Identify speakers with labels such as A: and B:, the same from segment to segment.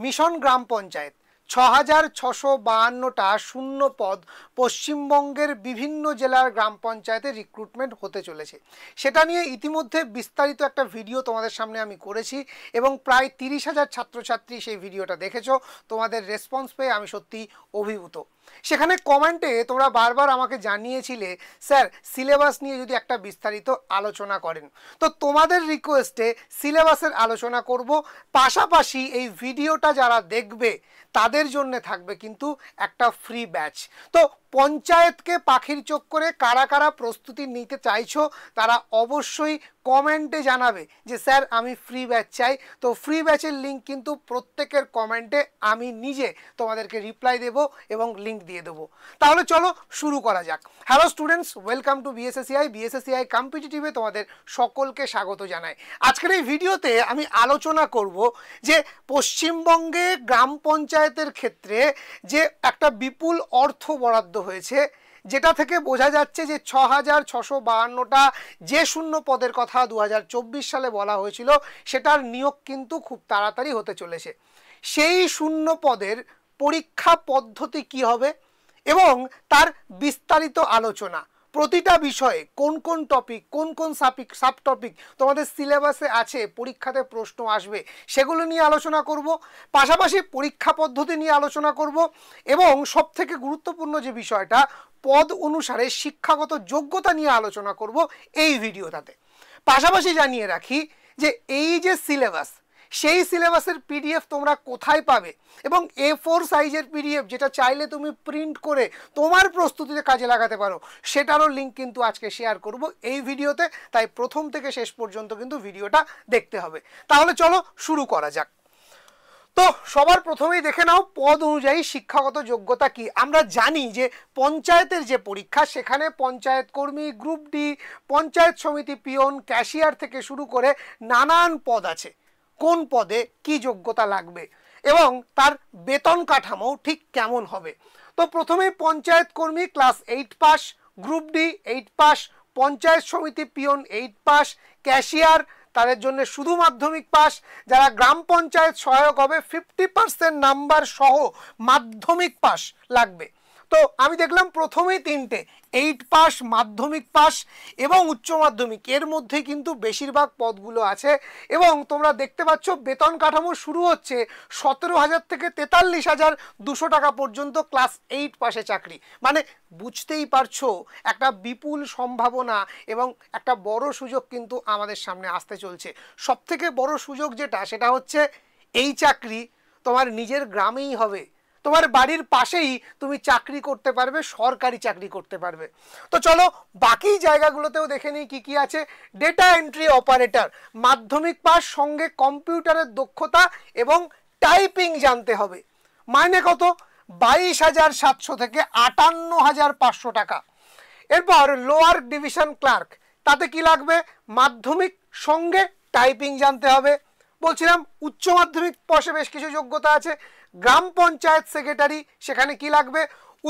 A: Mission গ্রাম পঞ্চায়েত ৬,৬৫২টা শূন্য পদ পশ্চিমবঙ্গের বিভিন্ন জেলার গ্রাম পঞ্চায়েতে রিক্রুটমেন্ট হতে চলেছে। সেটা নিয়ে ইতিমধ্যে বিস্তারিত একটা ভিডিও তোমাদের সামনে আমি করেছি এবং প্রায় ৩০,০০০ ছাত্রছাত্রী সেই ভিডিওটা দেখেছো। তোমাদের রেসপন্স পেয়ে আমি সত্যি অভিভূত। সেখানে কমেন্টে তোমরা বারবার আমাকে জানিয়েছিলে স্যার সিলেবাস নিয়ে যদি একটা বিস্তারিত আলোচনা করেন। তো তোমাদের রিকোয়েস্টে সিলেবাসের আলোচনা করব, পাশাপাশি এই ভিডিওটা যারা দেখবে তাদের জন্য থাকবে কিন্তু একটা ফ্রি ব্যাচ। তো পঞ্চায়েতকে পাখির চোখ করে কারা কারা প্রস্তুতি নিতে চাইছো তারা অবশ্যই কমেন্টে জানাবে যে স্যার আমি ফ্রি ব্যাচ চাই। তো ফ্রি ব্যাচের লিঙ্ক কিন্তু প্রত্যেকের কমেন্টে আমি নিজে তোমাদেরকে রিপ্লাই দেব এবং লিঙ্ক দিয়ে দেবো। তাহলে চলো শুরু করা যাক। Hello students, welcome to BSSCI কম্পিটিটিভে তোমাদের সকলকে স্বাগত জানাই। আজকের এই ভিডিওতে আমি আলোচনা করব যে পশ্চিমবঙ্গে গ্রাম পঞ্চায়েতের ক্ষেত্রে যে একটা বিপুল অর্থ বরাদ্দ হয়েছে, যেটা থেকে বোঝা যাচ্ছে যে ৬,৬৫২টা যে শূন্য পদের কথা ২০২৪ সালে বলা হয়েছিল সেটার নিয়োগ কিন্তু খুব তাড়াতাড়ি হতে চলেছে। সেই শূন্য পদের পরীক্ষা পদ্ধতি কি হবে এবং তার বিস্তারিত আলোচনা, প্রতিটা বিষয়ে কোন কোন টপিক, কোন কোন সাব টপিক তোমাদের সিলেবাসে আছে, পরীক্ষাতে প্রশ্ন আসবে, সেগুলো নিয়ে আলোচনা করব। পাশাপাশি পরীক্ষা পদ্ধতি নিয়ে আলোচনা করব এবং সবথেকে গুরুত্বপূর্ণ যে বিষয়টা পদ অনুসারে শিক্ষাগত যোগ্যতা নিয়ে আলোচনা করব এই ভিডিওটাতে। পাশাপাশি জানিয়ে রাখি যে এই যে সিলেবাস, সেই সিলেবাসের পিডিএফ তোমরা কোথায় পাবে এবং A4 সাইজের পিডিএফ যেটা চাইলে তুমি প্রিন্ট করে তোমার প্রস্তুতিতে কাজে লাগাতে পারো, সেটারও লিঙ্ক কিন্তু আজকে শেয়ার করব এই ভিডিওতে। তাই প্রথম থেকে শেষ পর্যন্ত কিন্তু ভিডিওটা দেখতে হবে। তাহলে চলো শুরু করা যাক। তো সবার প্রথমেই দেখে নাও পদ অনুযায়ী শিক্ষাগত যোগ্যতা কি। আমরা জানি যে পঞ্চায়েতের যে পরীক্ষা সেখানে পঞ্চায়েত কর্মী, গ্রুপ ডি, পঞ্চায়েত সমিতি পিয়ন, ক্যাশিয়ার থেকে শুরু করে নানান পদ আছে। কোন পদে কি যোগ্যতা লাগবে এবং তার বেতন কাঠামো ঠিক কেমন হবে। তো প্রথমেই পঞ্চায়েত কর্মী class 8 pass, group D 8 pass, panchayat সমিতি পিয়ন 8 পাস, ক্যাশিয়ার তাদের জন্য শুধু মাধ্যমিক পাস। যারা গ্রাম পঞ্চায়েত সহায়ক হবে 50% নাম্বার সহ মাধ্যমিক পাস লাগবে। তো আমি দেখলাম প্রথমেই 3টে 8 পাস, মাধ্যমিক পাস এবং উচ্চ মাধ্যমিক, এর মধ্যে কিন্তু বেশিরভাগ পদগুলো আছে। এবং তোমরা দেখতে পাচ্ছ বেতন কাঠামো শুরু হচ্ছে 17,000 থেকে 43,200 টাকা পর্যন্ত ক্লাস 8 পাসে চাকরি। মানে বুঝতেই পারছো একটা বিপুল সম্ভাবনা এবং একটা বড় সুযোগ কিন্তু আমাদের সামনে আসতে চলছে। সবথেকে বড় সুযোগ যেটা, সেটা হচ্ছে এই চাকরি তোমার নিজের গ্রামেই হবে, তোমার বাড়ির পাশেই তুমি চাকরি করতে পারবে, সরকারি চাকরি করতে পারবে। তো চলো বাকি জায়গাগুলোতেও দেখে নিই কি কি আছে। ডেটা এন্ট্রি অপারেটর, মাধ্যমিক পাস, সঙ্গে কম্পিউটারের দক্ষতা এবং টাইপিং জানতে হবে। মাইনে কত? 22,700 থেকে 58,500 টাকা। এরপর লোয়ার ডিভিশন ক্লার্ক, তাতে কি লাগবে? মাধ্যমিক সঙ্গে টাইপিং জানতে হবে। বলছিলাম উচ্চ মাধ্যমিক পাশে বেশ কিছু যোগ্যতা আছে। গ্রাম পঞ্চায়েত সেক্রেটারি, সেখানে কি লাগবে?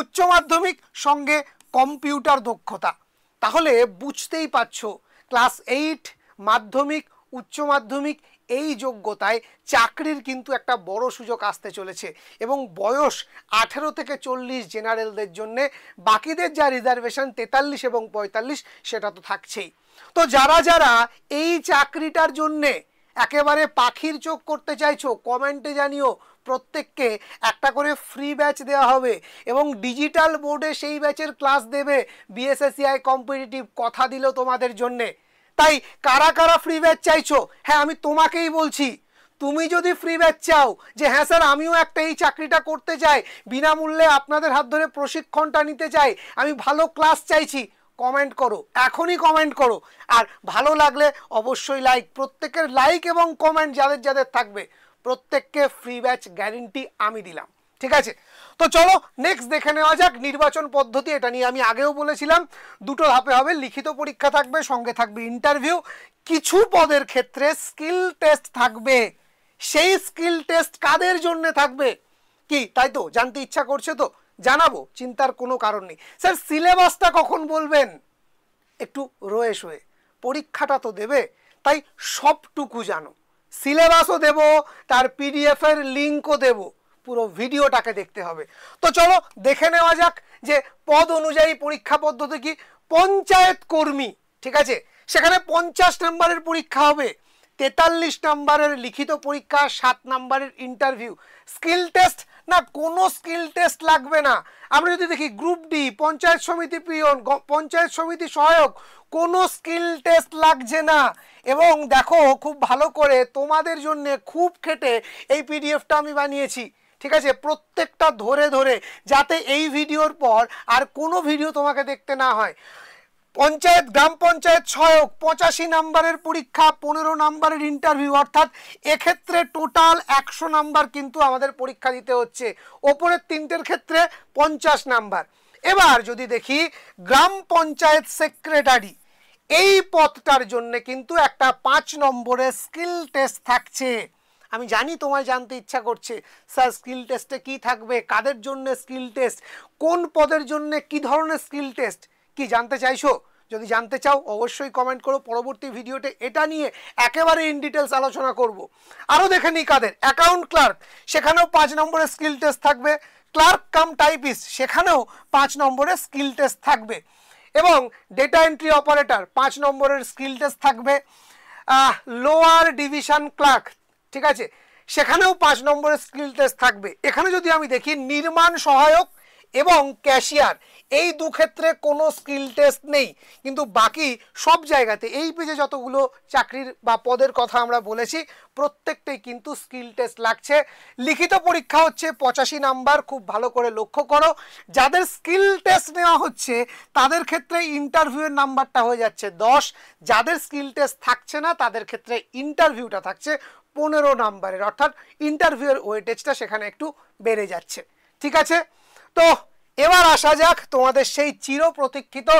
A: উচ্চ মাধ্যমিক সঙ্গে কম্পিউটার দক্ষতা। তাহলে বুঝতেই পারছো ক্লাস 8, মাধ্যমিক, উচ্চ মাধ্যমিক এই যোগ্যতায় চাকরির কিন্তু একটা বড় সুযোগ আসতে চলেছে। এবং বয়স 18 থেকে 40 জেনারেলদের জন্যে, বাকিদের যা রিজার্ভেশন 43 এবং 45 সেটা তো থাকছেই। তো যারা যারা এই চাকরিটার জন্যে একেবারে পাখির চোখ করতে চাইছো কমেন্টে জানিও। প্রত্যেককে একটা করে ফ্রি ব্যাচ দেওয়া হবে এবং ডিজিটাল বোর্ডে সেই ব্যাচের ক্লাস দেবে বিএসএসসিআই কম্পিটিটিভ, কথা দিল তোমাদের জন্যে। তাই কারা কারা ফ্রি ব্যাচ চাইছো? হ্যাঁ, আমি তোমাকেই বলছি। তুমি যদি ফ্রি ব্যাচ চাও যে হ্যাঁ স্যার আমিও একটা এই চাকরিটা করতে চাই, বিনামূল্যে আপনাদের হাত ধরে প্রশিক্ষণটা নিতে চাই, আমি ভালো ক্লাস চাইছি, কমেন্ট করো, এখনই কমেন্ট করো। আর ভালো লাগলে অবশ্যই লাইক, প্রত্যেকের লাইক এবং কমেন্ট যাদের যাদের থাকবে প্রত্যেককে ফ্রি ব্যাচ গ্যারেন্টি আমি দিলাম। ঠিক আছে, তো চলো নেক্সট দেখে নেওয়া যাক নির্বাচন পদ্ধতি। এটা নিয়ে আমি আগেও বলেছিলাম, দুটো ধাপে হবে, লিখিত পরীক্ষা থাকবে, সঙ্গে থাকবে ইন্টারভিউ। কিছু পদের ক্ষেত্রে স্কিল টেস্ট থাকবে। সেই স্কিল টেস্ট কাদের জন্য থাকবে কি, তাই তো জানতে ইচ্ছা করছে? তো জানাবো, চিন্তার কোনো কারণ নেই। স্যার সিলেবাসটা কখন বলবেন? একটু রয়ে শোয়ে, পরীক্ষাটা তো দেবে, তাই সবটুকু জানো। সিলেবাসও দেব, তার পিডিএফ এর লিঙ্কও দেব, পুরো ভিডিওটাকে দেখতে হবে। তো চলো দেখে নেওয়া যাক যে পদ অনুযায়ী পরীক্ষা পদ্ধতি কি। পঞ্চায়েত কর্মী, ঠিক আছে, সেখানে 50 নম্বরের পরীক্ষা হবে, 43 নম্বরের লিখিত পরীক্ষা, 7 নম্বরের ইন্টারভিউ। স্কিল টেস্ট না, কোনো স্কিল টেস্ট লাগবে না। আমরা যদি দেখি গ্রুপ ডি, পঞ্চায়েত সমিতি পিয়ন, পঞ্চায়েত সমিতি সহায়ক, কোনো স্কিল টেস্ট লাগছে না। এবং দেখো খুব ভালো করে তোমাদের জন্য খুব খেটে এই পিডিএফটা আমি বানিয়েছি, ঠিক আছে, প্রত্যেকটা ধরে ধরে, যাতে এই ভিডিওর পর আর কোনো ভিডিও তোমাকে দেখতে না হয়। পঞ্চায়েত, গ্রাম পঞ্চায়েত সহায়ক 85 নম্বরের পরীক্ষা, 15 নম্বরের ইন্টারভিউ, অর্থাৎ এক্ষেত্রে টোটাল 100 নাম্বার কিন্তু আমাদের পরীক্ষা দিতে হচ্ছে। ওপরের তিনটের ক্ষেত্রে 50 নাম্বার। এবার যদি দেখি গ্রাম পঞ্চায়েত সেক্রেটারি, এই পদটার জন্য কিন্তু একটা 5 নম্বরের স্কিল টেস্ট থাকছে। আমি জানি তোমায় জানতে ইচ্ছা করছে, স্যার স্কিল টেস্টে কি থাকবে, কাদের জন্য স্কিল টেস্ট, কোন পদের জন্য কি ধরনের স্কিল টেস্ট, কি জানতে চাইছো? যদি জানতে চাও অবশ্যই কমেন্ট করো, পরবর্তী ভিডিওতে এটা নিয়ে একেবারে ইন ডিটেলস আলোচনা করব। আরও দেখে নিই কাদের, অ্যাকাউন্ট ক্লার্ক, সেখানেও 5 নম্বরের স্কিল টেস্ট থাকবে। ক্লার্ক কাম টাইপিস্ট, সেখানেও 5 নম্বরের স্কিল টেস্ট থাকবে। এবং ডেটা এন্ট্রি অপারেটর 5 নম্বরের স্কিল টেস্ট থাকবে। লোয়ার ডিভিশন ক্লার্ক, ঠিক আছে, সেখানেও 5 নম্বরের স্কিল টেস্ট থাকবে। এখানে যদি আমি দেখি নির্মাণ সহায়ক এবং ক্যাশিয়ার, এই দু ক্ষেত্রে কোনো স্কিল টেস্ট নেই, কিন্তু বাকি সব জায়গাতে এই পেজে যতগুলো চাকরির বা পদের কথা আমরা বলেছি প্রত্যেকটাই কিন্তু স্কিল টেস্ট লাগছে। লিখিত পরীক্ষা হচ্ছে 85 নাম্বার, খুব ভালো করে লক্ষ্য করো। যাদের স্কিল টেস্ট নেওয়া হচ্ছে তাদের ক্ষেত্রে ইন্টারভিউয়ের নাম্বারটা হয়ে যাচ্ছে 10, যাদের স্কিল টেস্ট থাকছে না তাদের ক্ষেত্রে ইন্টারভিউটা থাকছে 15 নাম্বারের, অর্থাৎ ইন্টারভিউয়ের ওয়েটেজটা সেখানে একটু বেড়ে যাচ্ছে, ঠিক আছে। তো এবার আসা যাক তোমাদের সেই চির প্রতীক্ষিত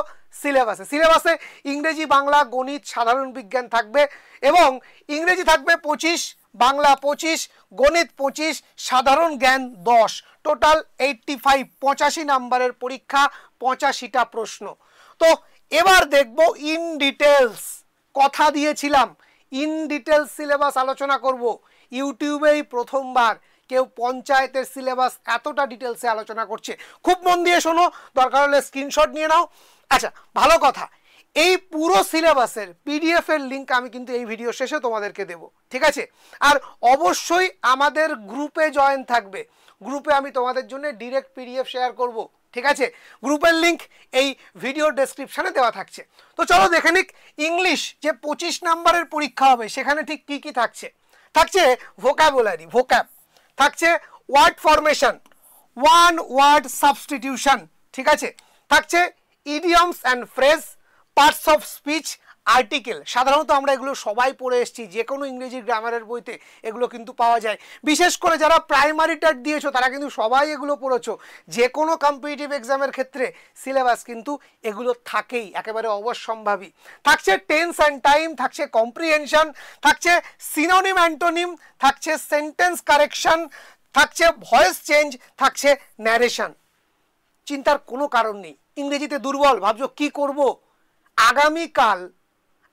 A: সিলেবাসে। সিলেবাসে ইংরেজি, বাংলা, গণিত, সাধারণ বিজ্ঞান থাকবে, এবং ইংরেজি থাকবে 25, বাংলা 25, গণিত 25, সাধারণ জ্ঞান 10, টোটাল 85, 85 নাম্বারের পরীক্ষা, 85টা প্রশ্ন। তো এবার দেখব ইন ডিটেলস, কথা দিয়েছিলাম ইন ডিটেলস সিলেবাস আলোচনা করব। ইউটিউবেই প্রথমবার কেউ পঞ্চায়েতের সিলেবাস এতটা ডিটেলসে আলোচনা করছে। খুব মন দিয়ে শোনো, দরকার হলে স্ক্রিনশট নিয়ে নাও। আচ্ছা, ভালো কথা, এই পুরো সিলেবাসের পিডিএফ এর লিঙ্ক আমি কিন্তু এই ভিডিও শেষে তোমাদেরকে দেব, ঠিক আছে। আর অবশ্যই আমাদের গ্রুপে জয়েন থাকবে, গ্রুপে আমি তোমাদের জন্য ডিরেক্ট পিডিএফ শেয়ার করব, ঠিক আছে। গ্রুপের লিঙ্ক এই ভিডিও ডেসক্রিপশনে দেওয়া থাকছে। তো চলো দেখে নিক ইংলিশ যে 25 নম্বরের পরীক্ষা হবে সেখানে ঠিক কি কি থাকছে। থাকছে ভোকাবুলারি, ভোক্যাব থাকছে, word formation, one word substitution, ঠিক আছে, থাকছে idioms and phrase, parts of speech, article. সাধারণত আমরা এগুলো সবাই পড়ে এসেছি, যে কোনো ইংরেজি গ্রামারের বইতে এগুলো কিন্তু পাওয়া যায়। বিশেষ করে যারা প্রাইমারি টেট দিয়েছো তারা কিন্তু সবাই এগুলো পড়েছো। যে কোনো কম্পিটিটিভ এক্সামের ক্ষেত্রে সিলেবাস কিন্তু এগুলো থাকেই, একেবারে অবশ্যম্ভাবী। থাকছে টেন্স অ্যান্ড টাইম, থাকছে কম্প্রিহেনশন, থাকছে সিনোনিম অ্যান্টোনিম, থাকছে সেন্টেন্স কারেকশন, থাকছে ভয়েস চেঞ্জ, থাকছে ন্যারেশন। চিন্তার কোনো কারণ নেই। ইংরেজিতে দুর্বল ভাবছো কি করব,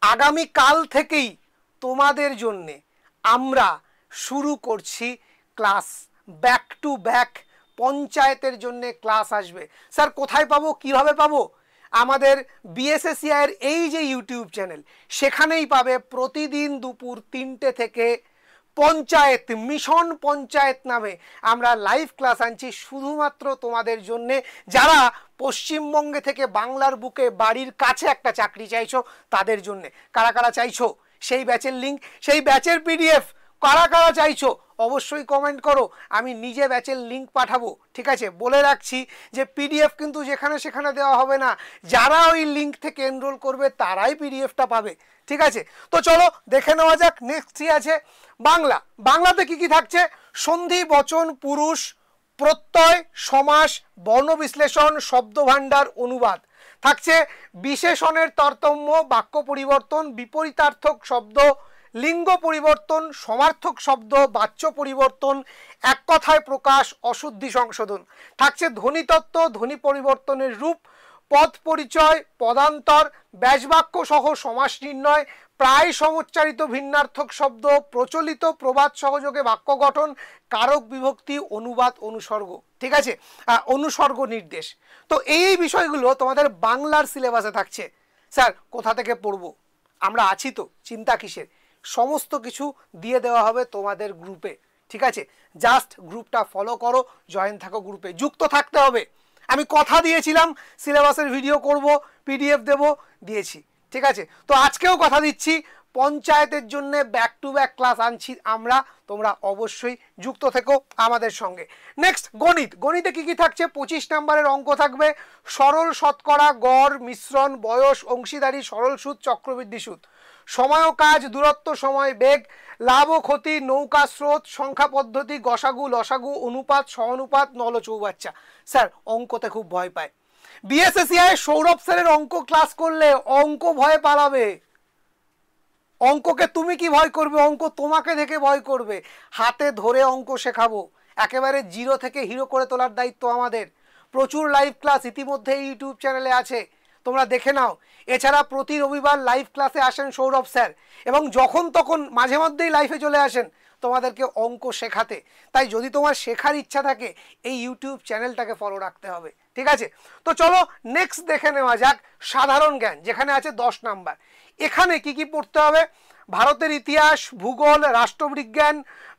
A: আগামীকাল থেকেই তোমাদের জন্য আমরা শুরু করছি ক্লাস, ব্যাক টু ব্যাক পঞ্চায়েতের জন্য ক্লাস আসবে। স্যার কোথায় পাবো, কিভাবে পাবো? আমাদের বিএসএসসিআই এর এই যে ইউটিউব চ্যানেল সেখানেই পাবে। প্রতিদিন দুপুর 3টে থেকে পঞ্চায়েত, মিশন পঞ্চায়েত নামে আমরা লাইভ ক্লাস আনছি শুধুমাত্র তোমাদের জন্য, যারা পশ্চিমবঙ্গে থেকে বাংলার বুকে বাড়ির কাছে একটা চাকরি চাইছো তাদের জন্য। কারা কারা চাইছো সেই ব্যাচের লিঙ্ক, সেই ব্যাচের পিডিএফ কারা কারা চাইছো অবশ্যই কমেন্ট করো, আমি নিজে ব্যাচের লিঙ্ক পাঠাবো, ঠিক আছে। বলে রাখছি যে পিডিএফ কিন্তু যেখানে সেখানে দেওয়া হবে না, যারা ওই লিঙ্ক থেকে এনরোল করবে তারাই পিডিএফটা পাবে, ঠিক আছে। তো চলো দেখে নেওয়া যাক। নেক্সট আছে বাংলা। বাংলাতে কি কি থাকছে? সন্ধি, বচন, পুরুষ, প্রত্যয়, সমাস, বর্ণ বিশ্লেষণ, শব্দভাণ্ডার, অনুবাদ। থাকছে বিশেষণের তারতম্য, বাক্য পরিবর্তন, বিপরীতার্থক শব্দ, লিঙ্গ পরিবর্তন, সমার্থক শব্দ, বাচ্য পরিবর্তন, এক কথায় প্রকাশ, অশুদ্ধি সংশোধন। থাকছে ধ্বনিতত্ত্ব, ধ্বনি পরিবর্তনের রূপ, পদ পরিচয়, পদান্তর, ব্যাসবাক্য সহ সমাস নির্ণয়, প্রায় সমচ্চারিত ভিন্নার্থক শব্দ, প্রচলিত প্রবাদ সহযোগে বাক্য গঠন, কারক বিভক্তি, অনুবাদ, অনুসর্গ, ঠিক আছে, অনুসর্গ নির্দেশ। তো এই বিষয়গুলো তোমাদের বাংলার সিলেবাসে থাকছে। স্যার কোথা থেকে পড়বো? আমরা আছি তো, চিন্তা কিসের, সমস্ত কিছু দিয়ে দেওয়া হবে তোমাদের গ্রুপে, ঠিক আছে। জাস্ট গ্রুপটা ফলো করো, জয়েন থাকো গ্রুপে, যুক্ত থাকতে হবে। আমি কথা দিয়েছিলাম সিলেবাসের ভিডিও করব, পিডিএফ দেব, দিয়েছি, ঠিক আছে। তো আজকেও কথা দিচ্ছি, পঞ্চায়েতের জন্য ব্যাক টু ব্যাক ক্লাস আনছি আমরা, তোমরা অবশ্যই যুক্ত থেকো আমাদের সঙ্গে। নেক্সট গণিত। গণিতে কি কি থাকছে? 25 নম্বরের অঙ্ক থাকবে, সরল, শতকরা, গড়, মিশ্রণ, বয়স, অংশীদারি, সরল সুদ, চক্রবৃদ্ধি সুদ, সময় ও কাজ, দূরত্ব, সময়, বেগ, লাভ ও ক্ষতি, নৌকা স্রোত, সংখ্যা পদ্ধতি, গসাগু, লসাগু, অনুপাত, সহানুপাত, নল চৌবাচ্চা। স্যার অঙ্কতে খুব ভয় পায়। বিএসএসিআই সৌরভ স্যারের অঙ্ক ক্লাস করলে অঙ্ক ভয় পালাবে। অঙ্ককে তুমি কি ভয় করবে? অঙ্ক তোমাকে দেখে ভয় করবে। হাতে ধরে অঙ্ক শেখাবো, একেবারে জিরো থেকে হিরো করে তোলার দায়িত্ব আমাদের। প্রচুর লাইভ ক্লাস ইতিমধ্যে ইউটিউব চ্যানেলে আছে, তোমরা দেখে নাও। এছাড়া প্রতি রবিবার লাইভ ক্লাসে আসেন সৌরভ স্যার, এবং যখন তখন মাঝে মধ্যেই লাইভে চলে আসেন তোমাদেরকে অঙ্ক শেখাতে। তাই যদি তোমার শেখার ইচ্ছা থাকে এই ইউটিউব চ্যানেলটাকে ফলো রাখতে হবে, ঠিক আছে। তো চলো নেক্সট দেখে নেওয়া যাক সাধারণ জ্ঞান, যেখানে আছে 10 নাম্বার। এখানে কি কি পড়তে হবে? ভারতের ইতিহাস, ভূগোল, রাষ্ট্রবিজ্ঞান,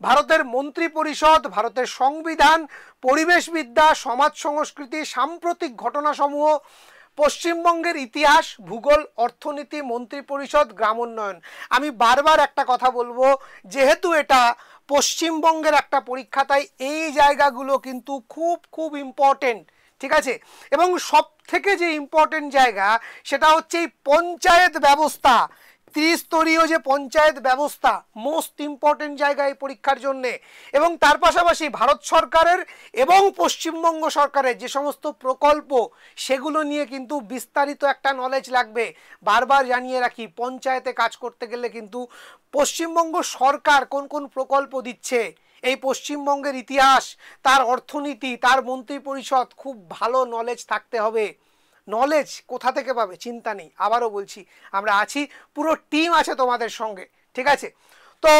A: ভারতের মন্ত্রী পরিষদ, ভারতের সংবিধান, পরিবেশবিদ্যা, সমাজ সংস্কৃতি, সাম্প্রতিক ঘটনাসমূহ, পশ্চিমবঙ্গের ইতিহাস, ভূগোল, অর্থনীতি, মন্ত্রী পরিষদ, গ্রামোন্নয়ন। আমি বারবার একটা কথা বলবো, যেহেতু এটা পশ্চিমবঙ্গের একটা পরীক্ষা, তাই এই জায়গাগুলো কিন্তু খুব খুব ইম্পর্টেন্ট, ঠিক আছে। এবং সব থেকে যে ইম্পর্টেন্ট জায়গা সেটা হচ্ছে এই পঞ্চায়েত ব্যবস্থা, ত্রিস্তরীয় যে পঞ্চায়েত ব্যবস্থা, মোস্ট ইম্পর্টেন্ট জায়গা এই পরীক্ষার জন্যে। এবং তার পাশাপাশি ভারত সরকারের এবং পশ্চিমবঙ্গ সরকারের যে সমস্ত প্রকল্প, সেগুলো নিয়ে কিন্তু বিস্তারিত একটা নলেজ লাগবে। বারবার জানিয়ে রাখি, পঞ্চায়েতে কাজ করতে গেলে কিন্তু পশ্চিমবঙ্গ সরকার কোন কোন প্রকল্প দিচ্ছে, এই পশ্চিমবঙ্গের ইতিহাস, তার অর্থনীতি, তার মন্ত্রী পরিষদ, খুব ভালো নলেজ থাকতে হবে। নলেজ কোথা থেকে পাবে? চিন্তা নেই, আবারও বলছি আমরা আছি, পুরো টিম আছে তোমাদের সঙ্গে, ঠিক আছে। তো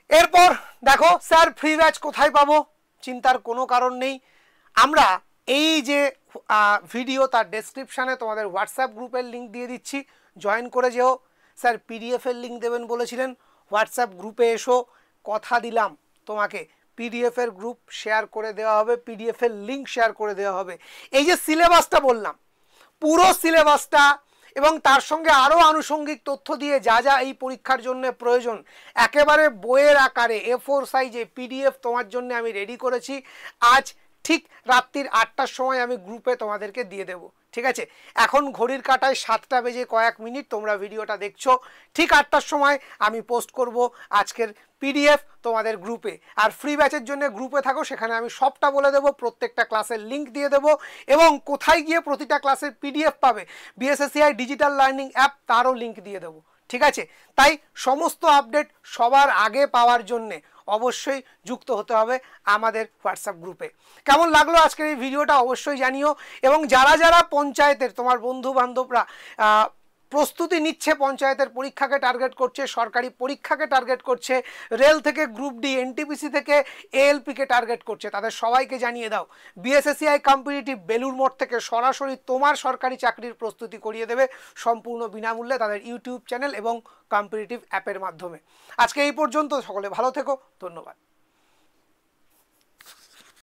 A: এরপর দেখো স্যার ফ্রি ব্যাচ কোথায় পাবো? চিন্তার কোনো কারণ নেই। আমরা এই যে ভিডিও, তার ডেসক্রিপশানে তোমাদের হোয়াটসঅ্যাপ গ্রুপের লিঙ্ক দিয়ে দিচ্ছি, জয়েন করে যেও। স্যার পিডিএফের লিঙ্ক দেবেন বলেছিলেন, হোয়াটসঅ্যাপ গ্রুপে এসো, কথা দিলাম তোমাকে পিডিএফের গ্রুপ শেয়ার করে দেওয়া হবে, পিডিএফের লিঙ্ক শেয়ার করে দেওয়া হবে। এই যে সিলেবাসটা বললাম, পুরো সিলেবাসটা এবং তার সঙ্গে আরও আনুষঙ্গিক তথ্য দিয়ে যা যা এই পরীক্ষার জন্য প্রয়োজন, একেবারে বইয়ের আকারে A4 সাইজে পিডিএফ তোমার জন্য আমি রেডি করেছি। আজ ঠিক রাত্রির 8টার সময় আমি গ্রুপে তোমাদেরকে দিয়ে দেবো, ঠিক আছে। এখন ঘড়ির কাঁটায় 7টা বেজে কয়েক মিনিট, তোমরা ভিডিওটা দেখছো, ঠিক 8টার সময় আমি পোস্ট করব আজকের পিডিএফ তোমাদের গ্রুপে। আর ফ্রি ব্যাচের জন্য গ্রুপে থাকো, সেখানে আমি সবটা বলে দেবো, প্রত্যেকটা ক্লাসের লিঙ্ক দিয়ে দেবো, এবং কোথায় গিয়ে প্রতিটা ক্লাসের পিডিএফ পাবে, বিএসএসিআই ডিজিটাল লার্নিং অ্যাপ, তারও লিঙ্ক দিয়ে দেবো, ঠিক আছে। তাই সমস্ত আপডেট সবার আগে পাওয়ার জন্যে অবশ্যই যুক্ত হতে হবে আমাদের হোয়াটসঅ্যাপ গ্রুপে। কেমন লাগলো আজকের এই ভিডিওটা অবশ্যই জানিও। এবং যারা যারা পঞ্চায়েতের, তোমার বন্ধু বান্ধবরা প্রস্তুতি নিচ্ছে, পঞ্চায়েতের পরীক্ষাকে টার্গেট করছে, সরকারি পরীক্ষাকে টার্গেট করছে, রেল থেকে গ্রুপ ডি, এনটিপিসি থেকে এএলপিকে টার্গেট করছে, তাদের সবাইকে জানিয়ে দাও বিএসএসিআই কম্পিটিটিভ বেলুর মঠ থেকে সরাসরি তোমার সরকারি চাকরির প্রস্তুতি করিয়ে দেবে সম্পূর্ণ বিনামূল্যে তাদের ইউটিউব চ্যানেল এবং কম্পিটিটিভ অ্যাপের মাধ্যমে। আজকে এই পর্যন্ত, সকলে ভালো থেকো, ধন্যবাদ।